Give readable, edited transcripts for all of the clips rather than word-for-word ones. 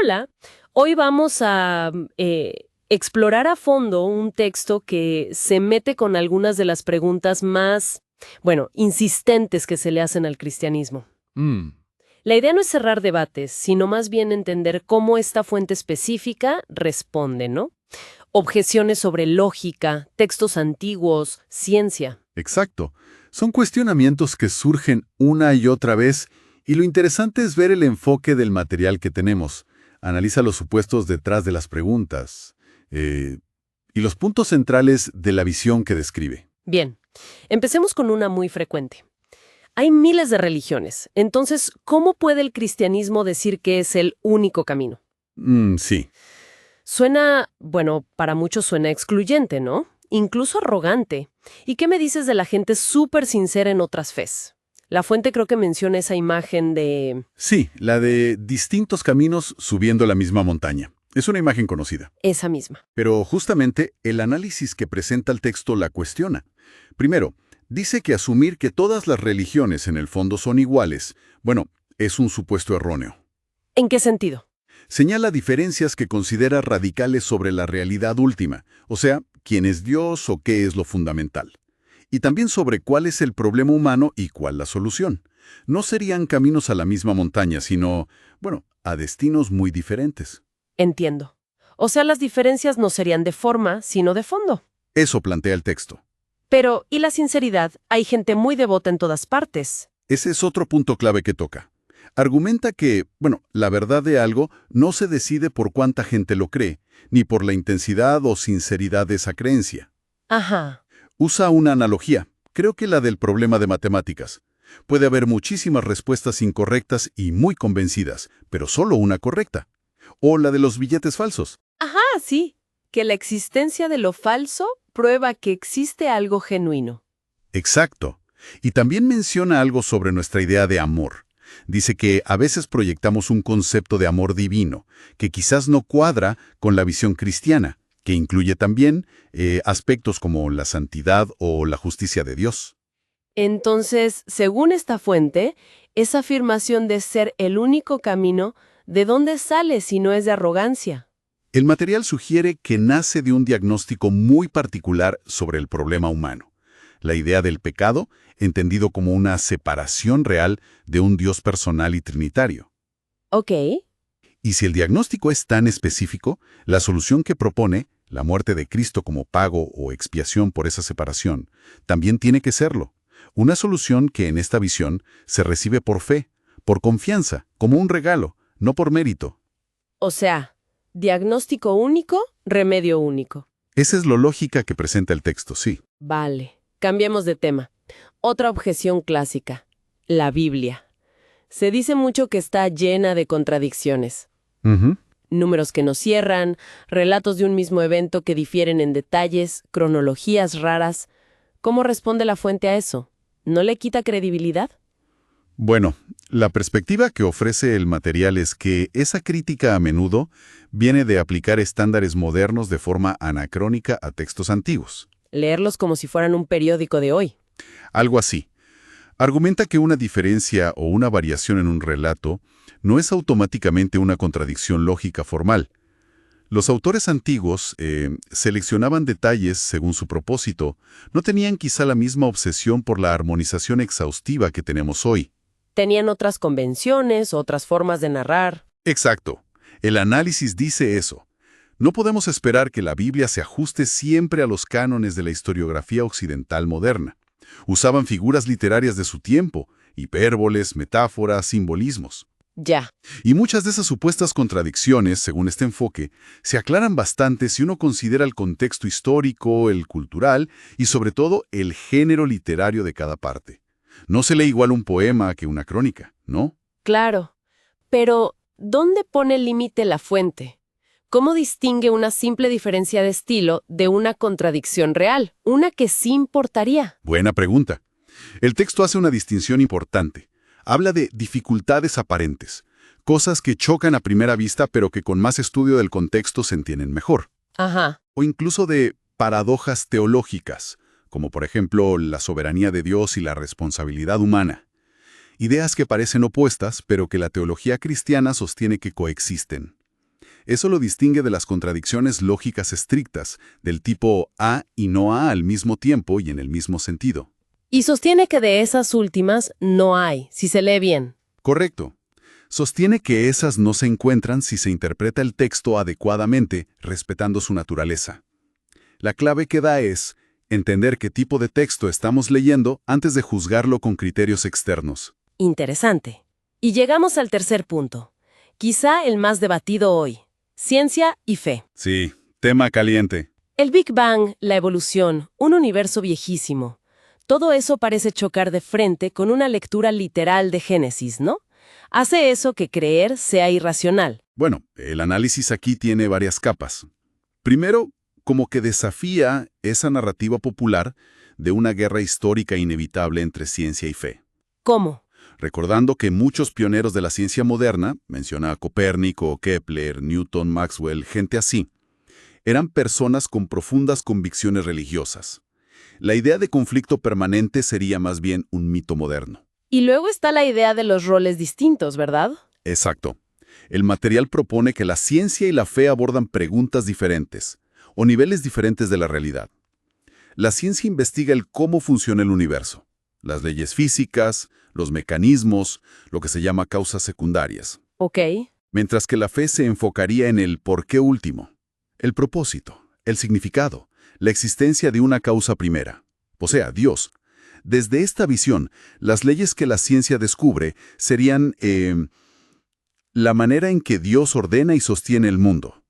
Hola, hoy vamos a explorar a fondo un texto que se mete con algunas de las preguntas más, bueno, insistentes que se le hacen al cristianismo. Mm, La idea no es cerrar debates, sino más bien entender cómo esta fuente específica responde, ¿no? Objeciones sobre lógica, textos antiguos, ciencia. exacto. Son cuestionamientos que surgen una y otra vez, y lo interesante es ver el enfoque del material que tenemos. Analiza los supuestos detrás de las preguntas y los puntos centrales de la visión que describe. Bien, empecemos con una muy frecuente. Hay miles de religiones, entonces, ¿cómo puede el cristianismo decir que es el único camino? Sí. Suena, bueno, para muchos suena excluyente, ¿no? Incluso arrogante. ¿Y qué me dices de la gente súper sincera en otras fes? La fuente creo que menciona esa imagen de... Sí, la de distintos caminos subiendo la misma montaña. Es una imagen conocida. esa misma. Pero justamente el análisis que presenta el texto la cuestiona. Primero, dice que asumir que todas las religiones en el fondo son iguales, bueno, es un supuesto erróneo. ¿En qué sentido? Señala diferencias que considera radicales sobre la realidad última, o sea, quién es Dios o qué es lo fundamental. Y también sobre cuál es el problema humano y cuál la solución. No serían caminos a la misma montaña, sino, bueno, a destinos muy diferentes. Entiendo. O sea, las diferencias no serían de forma, sino de fondo. Eso plantea el texto. Pero, ¿y la sinceridad? Hay gente muy devota en todas partes. Ese es otro punto clave que toca. Argumenta que, bueno, la verdad de algo no se decide por cuánta gente lo cree, ni por la intensidad o sinceridad de esa creencia. Ajá. Usa una analogía, creo que la del problema de matemáticas. Puede haber muchísimas respuestas incorrectas y muy convencidas, pero solo una correcta. O la de los billetes falsos. Ajá, sí. Que la existencia de lo falso prueba que existe algo genuino. Exacto. Y también menciona algo sobre nuestra idea de amor. Dice que a veces proyectamos un concepto de amor divino, que quizás no cuadra con la visión cristiana, que incluye también aspectos como la santidad o la justicia de Dios. Entonces, según esta fuente, esa afirmación de ser el único camino, ¿de dónde sale si no es de arrogancia? El material sugiere que nace de un diagnóstico muy particular sobre el problema humano. La idea del pecado, entendido como una separación real de un Dios personal y trinitario. Ok. Y si el diagnóstico es tan específico, la solución que propone, la muerte de Cristo como pago o expiación por esa separación, también tiene que serlo. Una solución que en esta visión se recibe por fe, por confianza, como un regalo, no por mérito. O sea, diagnóstico único, remedio único. Esa es la lógica que presenta el texto, sí. Vale. Cambiemos de tema. Otra objeción clásica. La Biblia. Se dice mucho que está llena de contradicciones. Ujú. Números que no cierran, relatos de un mismo evento que difieren en detalles, cronologías raras. ¿Cómo responde la fuente a eso? ¿No le quita credibilidad? Bueno, la perspectiva que ofrece el material es que esa crítica a menudo viene de aplicar estándares modernos de forma anacrónica a textos antiguos. Leerlos como si fueran un periódico de hoy. Algo así. Argumenta que una diferencia o una variación en un relato no es automáticamente una contradicción lógica formal. Los autores antiguos seleccionaban detalles según su propósito, no tenían quizá la misma obsesión por la armonización exhaustiva que tenemos hoy. Tenían otras convenciones, otras formas de narrar. Exacto. El análisis dice eso. No podemos esperar que la Biblia se ajuste siempre a los cánones de la historiografía occidental moderna. Usaban figuras literarias de su tiempo, hipérboles, metáforas, simbolismos. Ya. Y muchas de esas supuestas contradicciones, según este enfoque, se aclaran bastante si uno considera el contexto histórico, el cultural y sobre todo el género literario de cada parte. No se lee igual un poema que una crónica, ¿no? Claro. Pero, ¿dónde pone el límite la fuente? ¿Cómo distingue una simple diferencia de estilo de una contradicción real? Una que sí importaría. Buena pregunta. El texto hace una distinción importante. Habla de dificultades aparentes, cosas que chocan a primera vista pero que con más estudio del contexto se entienden mejor. Ajá. O incluso de paradojas teológicas, como por ejemplo la soberanía de Dios y la responsabilidad humana. Ideas que parecen opuestas, pero que la teología cristiana sostiene que coexisten. Eso lo distingue de las contradicciones lógicas estrictas, del tipo A y no A al mismo tiempo y en el mismo sentido. Y sostiene que de esas últimas no hay, si se lee bien. Correcto. Sostiene que esas no se encuentran si se interpreta el texto adecuadamente, respetando su naturaleza. La clave que da es entender qué tipo de texto estamos leyendo antes de juzgarlo con criterios externos. Interesante. Y llegamos al tercer punto, quizá el más debatido hoy: ciencia y fe. Sí, tema caliente. El Big Bang, la evolución, un universo viejísimo. Todo eso parece chocar de frente con una lectura literal de Génesis, ¿no? Hace eso que creer sea irracional. Bueno, el análisis aquí tiene varias capas. Primero, como que desafía esa narrativa popular de una guerra histórica inevitable entre ciencia y fe. ¿Cómo? Recordando que muchos pioneros de la ciencia moderna, menciona a Copérnico, Kepler, Newton, Maxwell, gente así, eran personas con profundas convicciones religiosas. La idea de conflicto permanente sería más bien un mito moderno. Y luego está la idea de los roles distintos, ¿verdad? Exacto. El material propone que la ciencia y la fe abordan preguntas diferentes, o niveles diferentes de la realidad. La ciencia investiga el cómo funciona el universo, las leyes físicas, los mecanismos, lo que se llama causas secundarias. Ok. Mientras que la fe se enfocaría en el por qué último, el propósito, el significado, la existencia de una causa primera, o sea, Dios. Desde esta visión, las leyes que la ciencia descubre serían la manera en que Dios ordena y sostiene el mundo.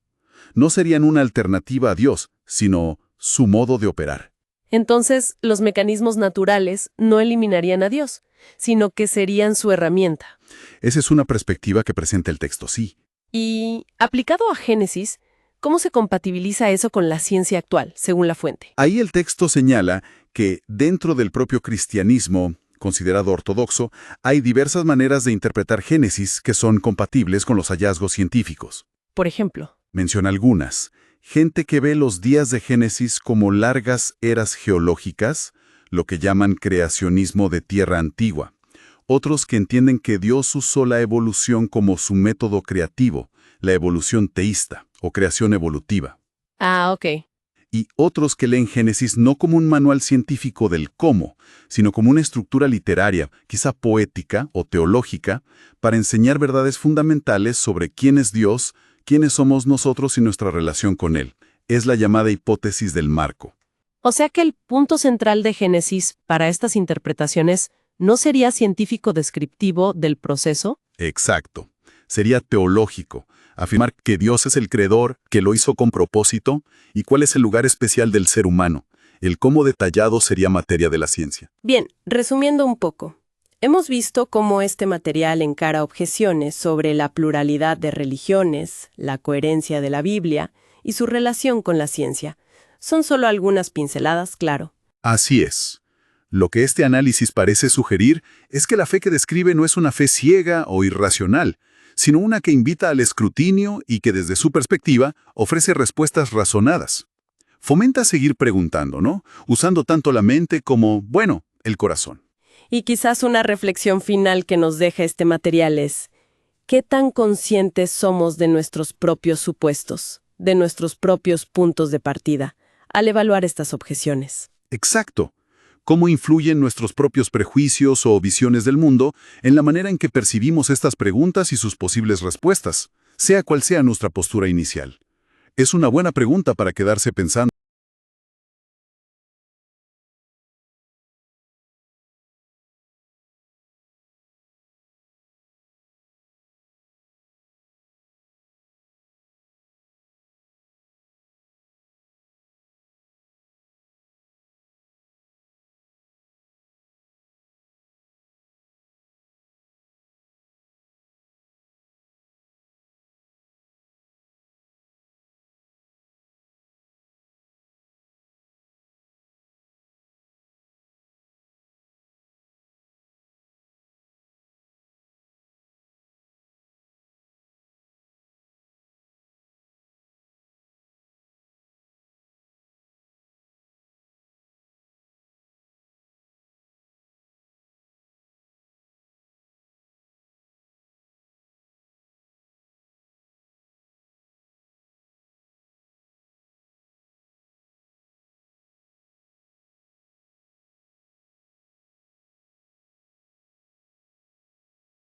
No serían una alternativa a Dios, sino su modo de operar. Entonces, los mecanismos naturales no eliminarían a Dios, sino que serían su herramienta. Esa es una perspectiva que presenta el texto, sí. Y, aplicado a Génesis, ¿cómo se compatibiliza eso con la ciencia actual, según la fuente? Ahí el texto señala que dentro del propio cristianismo, considerado ortodoxo, hay diversas maneras de interpretar Génesis que son compatibles con los hallazgos científicos. Por ejemplo. Menciona algunas. Gente que ve los días de Génesis como largas eras geológicas, lo que llaman creacionismo de tierra antigua. Otros que entienden que Dios usó la evolución como su método creativo, la evolución teísta o creación evolutiva. Ah, ok. Y otros que leen Génesis no como un manual científico del cómo, sino como una estructura literaria, quizá poética o teológica, para enseñar verdades fundamentales sobre quién es Dios, quiénes somos nosotros y nuestra relación con Él. Es la llamada hipótesis del marco. O sea que el punto central de Génesis para estas interpretaciones no sería científico descriptivo del proceso. Exacto. Sería teológico. Afirmar que Dios es el creador, que lo hizo con propósito, y cuál es el lugar especial del ser humano. El cómo detallado sería materia de la ciencia. Bien, resumiendo un poco. Hemos visto cómo este material encara objeciones sobre la pluralidad de religiones, la coherencia de la Biblia y su relación con la ciencia. Son solo algunas pinceladas, claro. Así es. Lo que este análisis parece sugerir es que la fe que describe no es una fe ciega o irracional, sino una que invita al escrutinio y que desde su perspectiva ofrece respuestas razonadas. Fomenta seguir preguntando, ¿no? Usando tanto la mente como, bueno, el corazón. Y quizás una reflexión final que nos deja este material es: ¿qué tan conscientes somos de nuestros propios supuestos, de nuestros propios puntos de partida, al evaluar estas objeciones? Exacto. ¿Cómo influyen nuestros propios prejuicios o visiones del mundo en la manera en que percibimos estas preguntas y sus posibles respuestas, sea cual sea nuestra postura inicial? Es una buena pregunta para quedarse pensando.